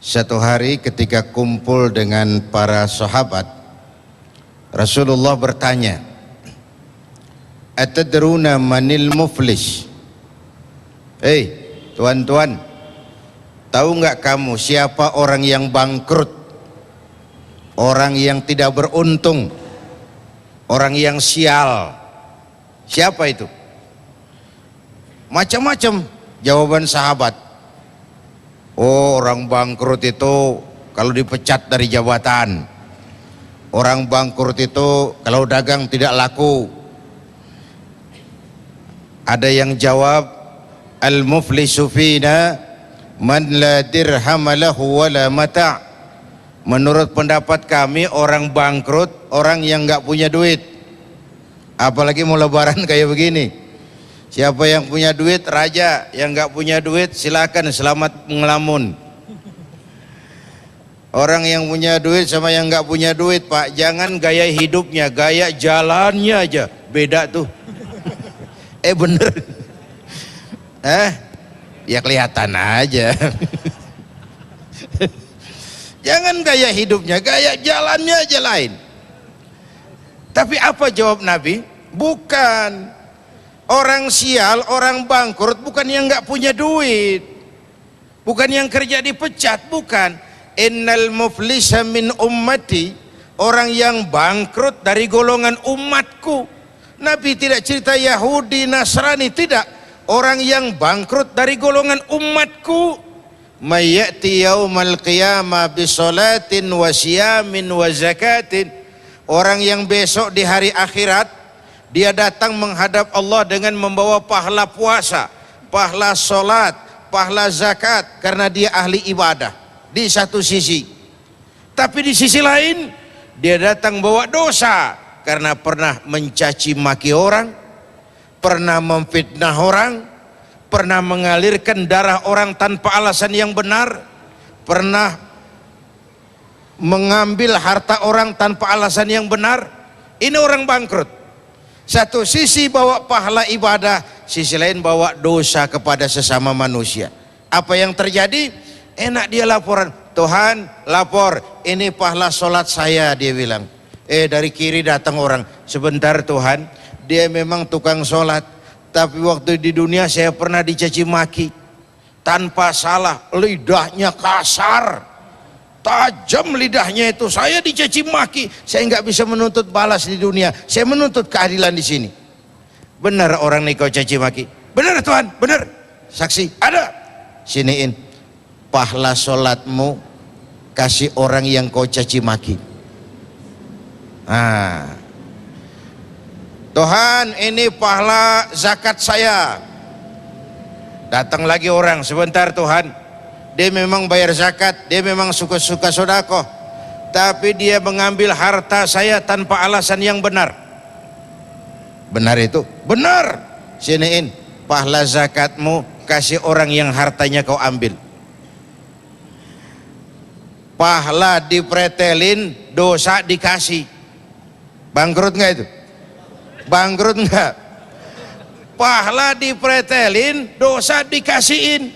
Satu hari ketika kumpul dengan para sahabat, Rasulullah bertanya, "Atadruna manil muflis?" Tuan-tuan, tahu nggak kamu siapa orang yang bangkrut, orang yang tidak beruntung, orang yang sial? Siapa itu? Macam-macam jawaban sahabat. Oh, orang bangkrut itu kalau dipecat dari jabatan. Orang bangkrut itu kalau dagang tidak laku. Ada yang jawab, al-muflisu fina man la dirham lahu wala mata'. Menurut pendapat kami, orang bangkrut orang yang nggak punya duit. Apalagi mau lebaran kayak begini. Siapa yang punya duit raja, yang nggak punya duit silakan selamat ngelamun. Orang yang punya duit sama yang nggak punya duit, Pak, jangan gaya hidupnya, gaya jalannya aja beda tuh. Bener. Ya kelihatan aja. Jangan gaya hidupnya, gaya jalannya aja lain. Tapi apa jawab Nabi? Bukan. Orang sial, orang bangkrut bukan yang nggak punya duit, bukan yang kerja dipecat, bukan. Innal muflisa min ummati, orang yang bangkrut dari golongan umatku. Nabi tidak cerita Yahudi, Nasrani, tidak. Orang yang bangkrut dari golongan umatku. Mayyati yaumal qiyamah bisolatin wa siyamin wa zakatin. Orang yang besok di hari akhirat dia datang menghadap Allah dengan membawa pahala puasa, pahala solat, pahala zakat, karena dia ahli ibadah di satu sisi. Tapi di sisi lain dia datang bawa dosa karena pernah mencaci maki orang, pernah memfitnah orang, pernah mengalirkan darah orang tanpa alasan yang benar, pernah mengambil harta orang tanpa alasan yang benar. Ini orang bangkrut. Satu sisi bawa pahala ibadah, sisi lain bawa dosa kepada sesama manusia. Apa yang terjadi? Enak dia laporan, Tuhan lapor, ini pahala sholat saya, dia bilang. Dari kiri datang orang, sebentar Tuhan, dia memang tukang sholat, tapi waktu di dunia saya pernah dicaci maki, tanpa salah, lidahnya kasar, tajam lidahnya itu, saya dicaci maki, saya nggak bisa menuntut balas di dunia, saya menuntut keadilan di sini. Benar orang nih kau caci maki? Benar Tuhan, benar. Saksi ada? Siniin pahala sholatmu, kasih orang yang kau caci maki. Tuhan, ini pahala zakat saya. Datang lagi orang, sebentar Tuhan, dia memang bayar zakat, dia memang suka-suka sedekah, tapi dia mengambil harta saya tanpa alasan yang benar. Benar itu? Benar. Siniin pahala zakatmu, kasih orang yang hartanya kau ambil. Pahala dipretelin, dosa dikasih. Bangkrut nggak itu? Bangkrut nggak? Pahala dipretelin, dosa dikasihin.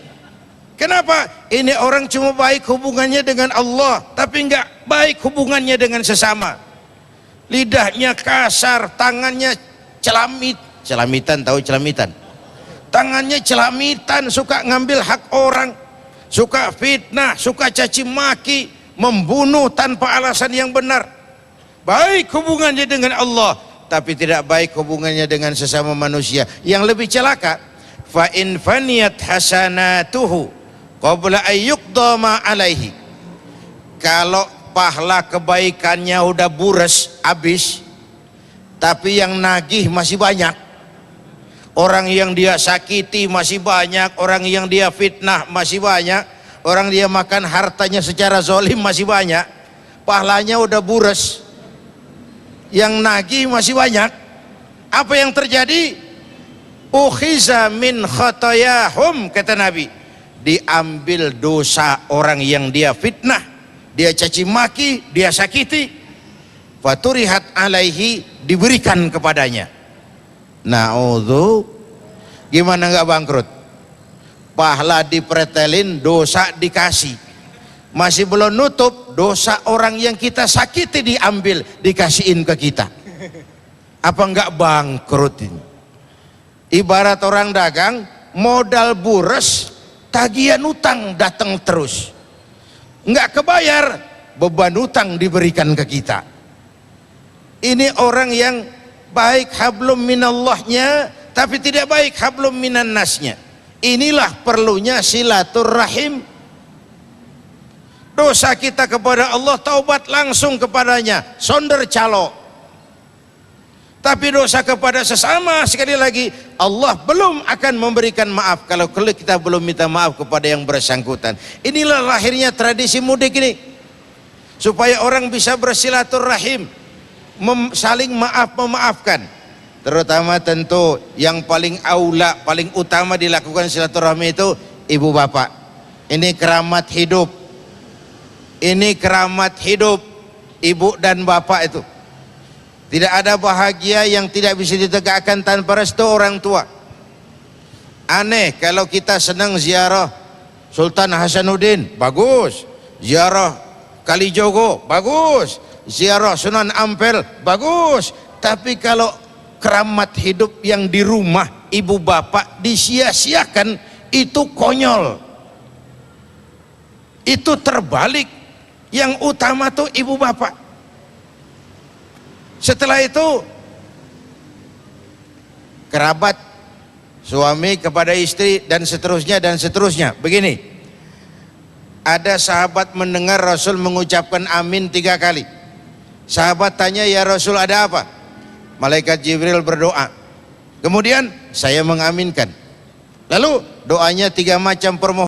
Kenapa? Ini orang cuma baik hubungannya dengan Allah, tapi enggak baik hubungannya dengan sesama. Lidahnya kasar, tangannya celamitan, tahu celamitan? Tangannya celamitan, suka ngambil hak orang, suka fitnah, suka caci maki, membunuh tanpa alasan yang benar. Baik hubungannya dengan Allah, tapi tidak baik hubungannya dengan sesama manusia. Yang lebih celaka, fa in faniyat hasanatuhu qabla ayyuqda ma alaihi. Kalau pahala kebaikannya udah bures habis, tapi yang nagih masih banyak, orang yang dia sakiti masih banyak, orang yang dia fitnah masih banyak, orang dia makan hartanya secara zolim masih banyak, pahalanya udah bures, yang nagih masih banyak. Apa yang terjadi? Ukhiza min khotoyahum, kata Nabi, diambil dosa orang yang dia fitnah, dia caci maki, dia sakiti, faturihat alaihi, diberikan kepadanya. Na'udzu, gimana nggak bangkrut? Pahala dipretelin, dosa dikasih. masih belum nutup, dosa orang yang kita sakiti diambil, dikasihin ke kita. Apa enggak bangkrut ini? Ibarat orang dagang, modal bures, tagihan utang datang terus, enggak kebayar, beban utang diberikan ke kita. Ini orang yang baik hablum minallahnya, tapi tidak baik hablum minan nasnya. Inilah perlunya silaturrahim. Dosa kita kepada Allah, taubat langsung kepadanya, sonder calo. Tapi dosa kepada sesama, sekali lagi, Allah belum akan memberikan maaf kalau kita belum minta maaf kepada yang bersangkutan. Inilah lahirnya tradisi mudik ini, supaya orang bisa bersilaturahim, saling memaafkan. Terutama tentu yang paling aula, paling utama dilakukan silaturahmi itu ibu bapak. Ini keramat hidup. Ini keramat hidup ibu dan bapak itu. Tidak ada bahagia yang tidak bisa ditegakkan tanpa restu orang tua. Aneh kalau kita senang ziarah Sultan Hasanuddin, bagus. Ziarah Kalijogo, bagus. Ziarah Sunan Ampel, bagus. Tapi kalau keramat hidup yang di rumah ibu bapak disia-siakan, itu konyol. Itu terbalik. Yang utama tuh ibu bapak. Setelah itu kerabat, suami kepada istri, dan seterusnya dan seterusnya. Begini, ada sahabat mendengar Rasul mengucapkan amin 3 kali. Sahabat tanya, ya Rasul ada apa? Malaikat Jibril berdoa. Kemudian saya mengaminkan. Lalu doanya 3 macam permohonan.